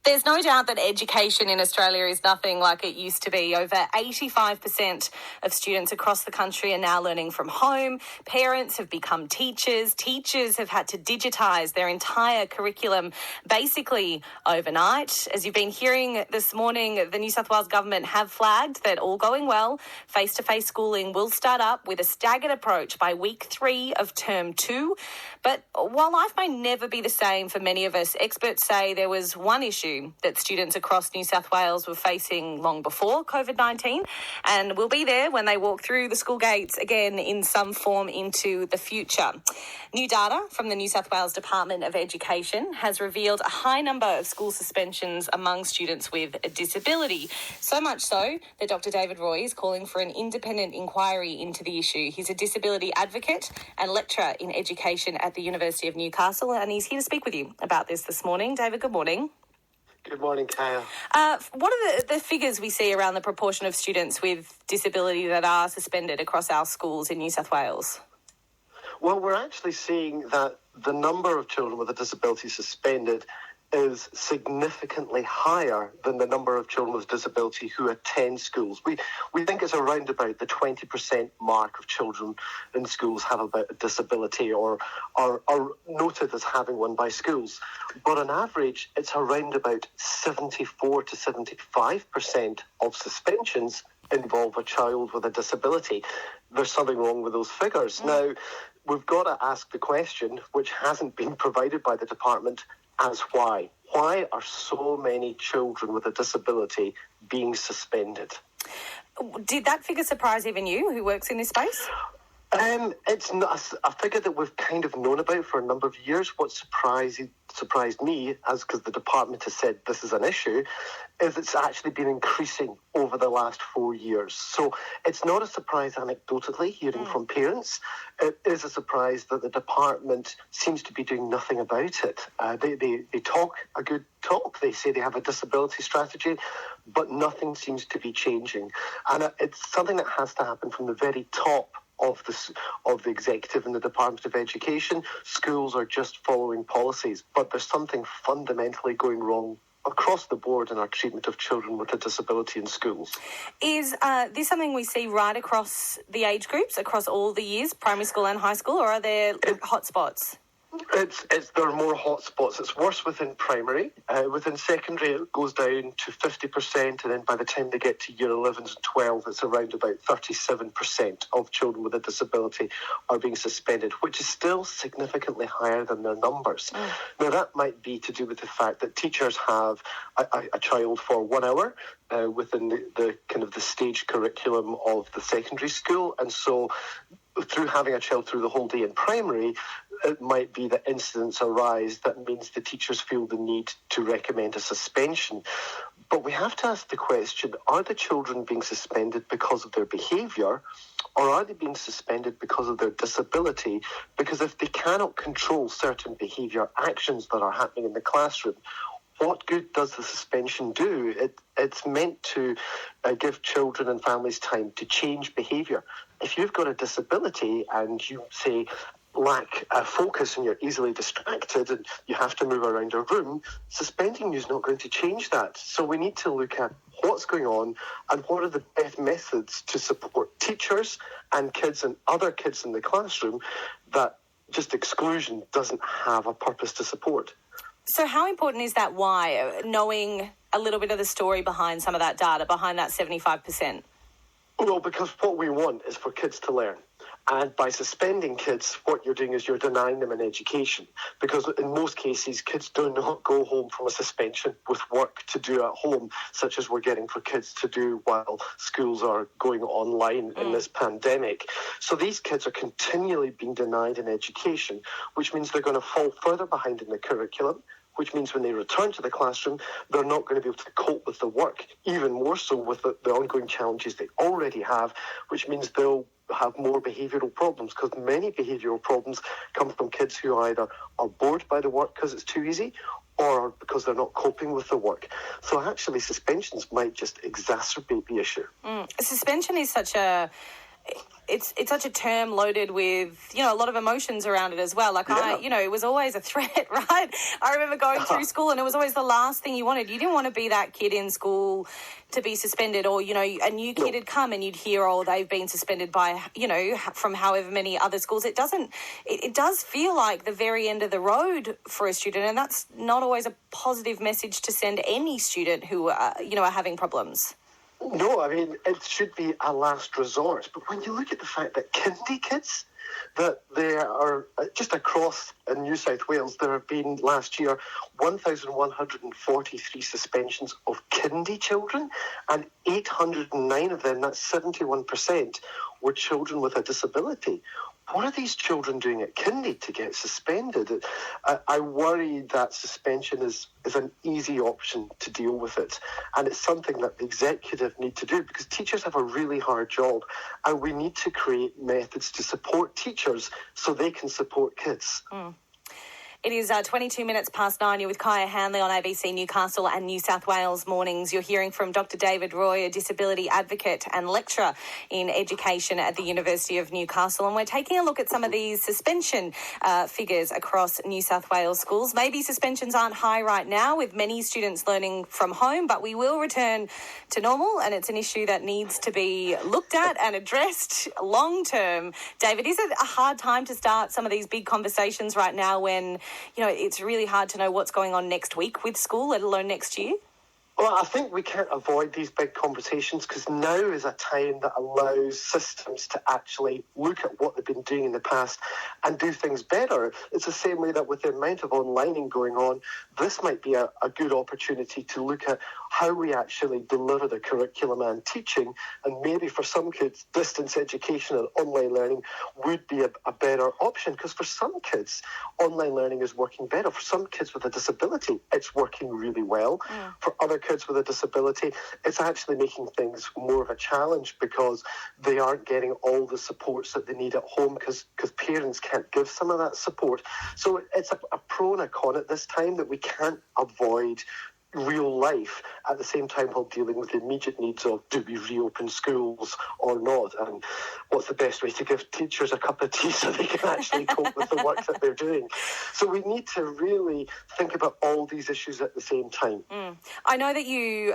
There's no doubt that education in Australia is nothing like it used to be. Over 85% of students across the country are now learning from home. Parents have become teachers. Teachers have had to digitise their entire curriculum basically overnight. As you've been hearing this morning, the New South Wales government have flagged that, all going well, face-to-face schooling will start up with a staggered approach by week 3 of term 2. But while life may never be the same for many of us, experts say there was one issue that students across New South Wales were facing long before COVID-19 and will be there when they walk through the school gates again in some form into the future. New data from the New South Wales Department of Education has revealed a high number of school suspensions among students with a disability. So much so that Dr. David Roy is calling for an independent inquiry into the issue. He's a disability advocate and lecturer in education at the University of Newcastle, and he's here to speak with you about this morning. David, good morning. Good morning, Kaya. What are the figures we see around the proportion of students with disability that are suspended across our schools in New South Wales? Well, we're actually seeing that the number of children with a disability suspended is significantly higher than the number of children with disability who attend schools. We think it's around about the 20% mark of children in schools have about a disability or are noted as having one by schools. But on average, it's around about 74 to 75% of suspensions involve a child with a disability. There's something wrong with those figures. Now, we've got to ask the question, which hasn't been provided by the department, as why. Why are so many children with a disability being suspended? Did that figure surprise even you, who works in this space? It's not a figure that we've kind of known about for a number of years. What surprised me, because the department has said this is an issue, is it's actually been increasing over the last 4 years. So it's not a surprise anecdotally hearing from parents. It is a surprise that the department seems to be doing nothing about it. They talk a good talk. They say they have a disability strategy, but nothing seems to be changing. And it's something that has to happen from the very top of the executive in the Department of Education. Schools are just following policies, but there's something fundamentally going wrong across the board in our treatment of children with a disability in schools. Is this something we see right across the age groups, across all the years, primary school and high school, or are there hotspots? There are more hotspots. It's worse within primary. Within secondary, it goes down to 50%, and then by the time they get to year 11 and 12, it's around about 37% of children with a disability are being suspended, which is still significantly higher than their numbers. Now, that might be to do with the fact that teachers have a child for 1 hour within the kind of the stage curriculum of the secondary school, and so through having a child through the whole day in primary, it might be that incidents arise that means the teachers feel the need to recommend a suspension. But we have to ask the question, are the children being suspended because of their behaviour, or are they being suspended because of their disability? Because if they cannot control certain behaviour actions that are happening in the classroom, what good does the suspension do? It's meant to give children and families time to change behaviour. If you've got a disability and you, say, lack focus and you're easily distracted and you have to move around a room, suspending you is not going to change that. So we need to look at what's going on and what are the best methods to support teachers and kids and other kids in the classroom that just exclusion doesn't have a purpose to support. So how important is that why, knowing a little bit of the story behind some of that data, behind that 75%? Well, because what we want is for kids to learn. And by suspending kids, what you're doing is you're denying them an education. Because in most cases, kids do not go home from a suspension with work to do at home, such as we're getting for kids to do while schools are going online in this pandemic. So these kids are continually being denied an education, which means they're going to fall further behind in the curriculum, which means when they return to the classroom, they're not going to be able to cope with the work, even more so with the ongoing challenges they already have, which means they'll have more behavioural problems, because many behavioural problems come from kids who either are bored by the work because it's too easy or because they're not coping with the work. So actually suspensions might just exacerbate the issue. Suspension is such a it's such a term loaded with, a lot of emotions around it as well. Like it was always a threat, right? I remember going through school and it was always the last thing you wanted. You didn't want to be that kid in school to be suspended, or, a new kid had come and you'd hear, they've been suspended by, from however many other schools. It does feel like the very end of the road for a student, and that's not always a positive message to send any student who, are having problems. No, I mean, it should be a last resort. But when you look at the fact that kindy kids, that there are, just across in New South Wales, there have been last year 1,143 suspensions of kindy children, and 809 of them, that's 71%, were children with a disability. What are these children doing at kindy to get suspended? I worry that suspension is an easy option to deal with it. And it's something that the executive need to do, because teachers have a really hard job. And we need to create methods to support teachers so they can support kids. It is 22 minutes past 9. You're with Kaya Handley on ABC Newcastle and New South Wales Mornings. You're hearing from Dr. David Roy, a disability advocate and lecturer in education at the University of Newcastle. And we're taking a look at some of these suspension figures across New South Wales schools. Maybe suspensions aren't high right now with many students learning from home, but we will return to normal, and it's an issue that needs to be looked at and addressed long term. David, is it a hard time to start some of these big conversations right now when it's really hard to know what's going on next week with school, let alone next year? Well, I think we can't avoid these big conversations, because now is a time that allows systems to actually look at what they've been doing in the past and do things better. It's the same way that with the amount of onlining going on, this might be a good opportunity to look at how we actually deliver the curriculum and teaching. And maybe for some kids, distance education and online learning would be a better option, because for some kids, online learning is working better. For some kids with a disability, it's working really well. For other kids with a disability, it's actually making things more of a challenge, because they aren't getting all the supports that they need at home, because parents can't give some of that support. So it's a pro and a con at this time, that we can't avoid real life at the same time while dealing with the immediate needs of, do we reopen schools or not, and what's the best way to give teachers a cup of tea so they can actually cope with the work that they're doing. So we need to really think about all these issues at the same time. I know that you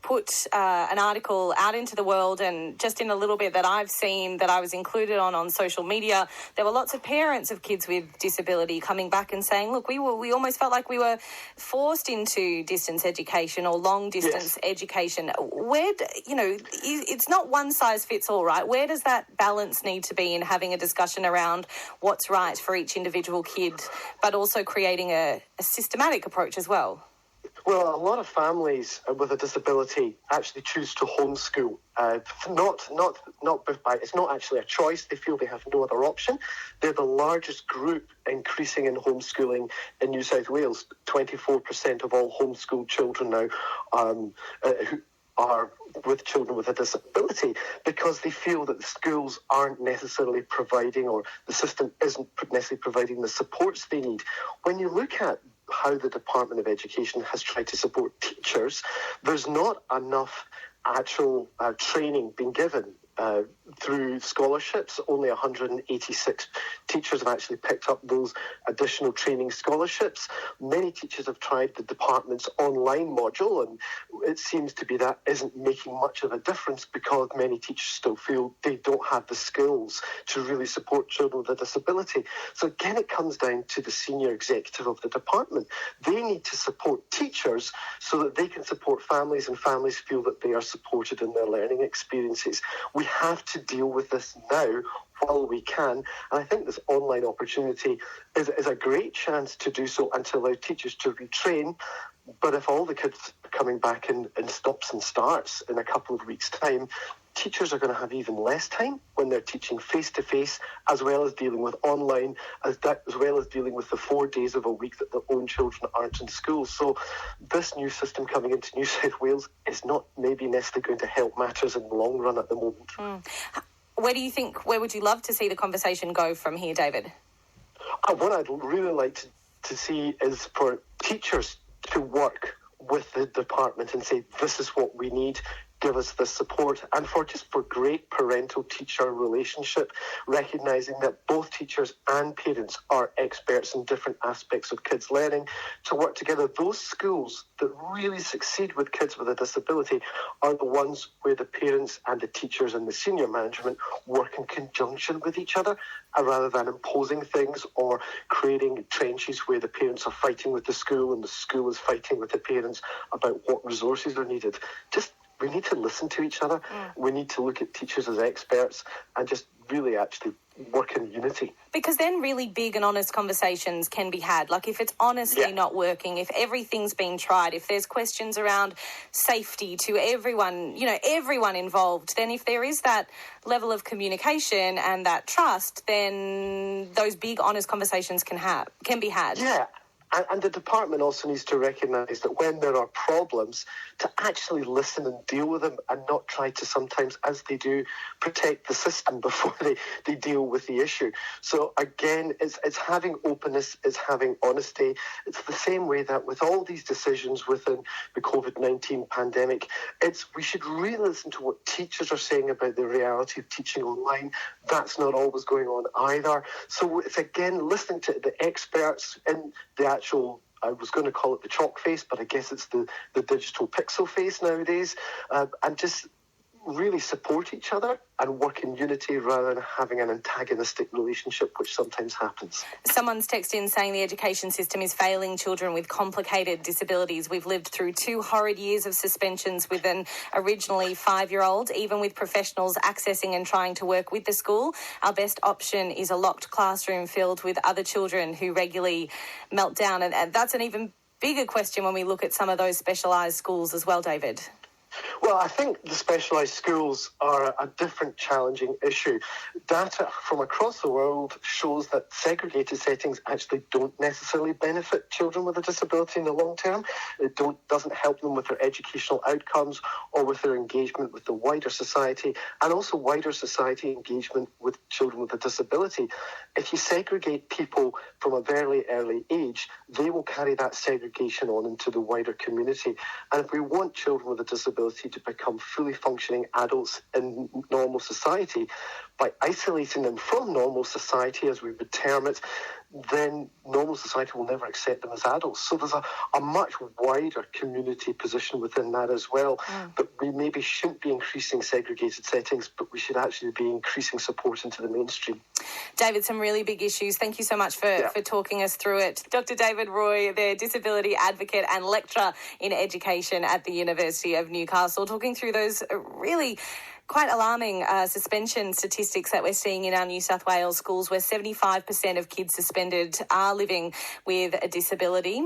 put an article out into the world, and just in a little bit that I've seen that I was included on social media, there were lots of parents of kids with disability coming back and saying, look, we almost felt like we were forced into distance education or long distance education. Where, it's not one size fits all, right? Where does that balance need to be in having a discussion around what's right for each individual kid, but also creating a systematic approach as well? Well, a lot of families with a disability actually choose to homeschool. It's not actually a choice. They feel they have no other option. They're the largest group increasing in homeschooling in New South Wales. 24% of all homeschooled children now who are with children with a disability, because they feel that the schools aren't necessarily providing, or the system isn't necessarily providing the supports they need. When you look at how the Department of Education has tried to support teachers, there's not enough actual training being given. Through scholarships, only 186 teachers have actually picked up those additional training scholarships. Many teachers have tried the department's online module, and it seems to be that isn't making much of a difference, because many teachers still feel they don't have the skills to really support children with a disability. So again, it comes down to the senior executive of the department. They need to support teachers so that they can support families, and families feel that they are supported in their learning experiences. We have to deal with this now while we can, and I think this online opportunity is a great chance to do so and to allow teachers to retrain. But if all the kids are coming back in stops and starts in a couple of weeks' time, teachers are going to have even less time when they're teaching face-to-face, as well as dealing with online, as well as dealing with the 4 days of a week that their own children aren't in school. So this new system coming into New South Wales is not maybe necessarily going to help matters in the long run at the moment. Where would you love to see the conversation go from here, David? What I'd really like to see is for teachers to work with the department and say, this is what we need. give us this support, and for great parental-teacher relationship, recognising that both teachers and parents are experts in different aspects of kids' learning, to work together. Those schools that really succeed with kids with a disability are the ones where the parents and the teachers and the senior management work in conjunction with each other, rather than imposing things or creating trenches where the parents are fighting with the school and the school is fighting with the parents about what resources are needed. We need to listen to each other. We need to look at teachers as experts and just really actually work in unity. Because then really big and honest conversations can be had. Like if it's honestly not working, if everything's been tried, if there's questions around safety to everyone, everyone involved, then if there is that level of communication and that trust, then those big honest conversations can be had. Yeah. And the department also needs to recognise that when there are problems, to actually listen and deal with them and not try to sometimes, as they do, protect the system before they deal with the issue. So again, it's having openness, it's having honesty. It's the same way that with all these decisions within the COVID-19 pandemic, we should really listen to what teachers are saying about the reality of teaching online. That's not always going on either. So it's again listening to the experts in the I was going to call it the chalk face, but I guess it's the digital pixel face nowadays, and just really support each other and work in unity rather than having an antagonistic relationship, which sometimes happens. Someone's texted in saying the education system is failing children with complicated disabilities. We've lived through 2 horrid years of suspensions with an originally 5-year-old, even with professionals accessing and trying to work with the school. Our best option is a locked classroom filled with other children who regularly melt down. And that's an even bigger question when we look at some of those specialised schools as well, David. Well, I think the specialised schools are a different challenging issue. Data from across the world shows that segregated settings actually don't necessarily benefit children with a disability in the long term. It doesn't help them with their educational outcomes or with their engagement with the wider society, and also wider society engagement with children with a disability. If you segregate people from a very early age, they will carry that segregation on into the wider community. And if we want children with a disability to become fully functioning adults in normal society, by isolating them from normal society, as we would term it, then normal society will never accept them as adults. So there's a much wider community position within that as well. But we maybe shouldn't be increasing segregated settings, but we should actually be increasing support into the mainstream. David, some really big issues. Thank you so much for talking us through it. Dr. David Roy, the disability advocate and lecturer in education at the University of Newcastle, talking through those really quite alarming suspension statistics that we're seeing in our New South Wales schools, where 75% of kids suspended are living with a disability.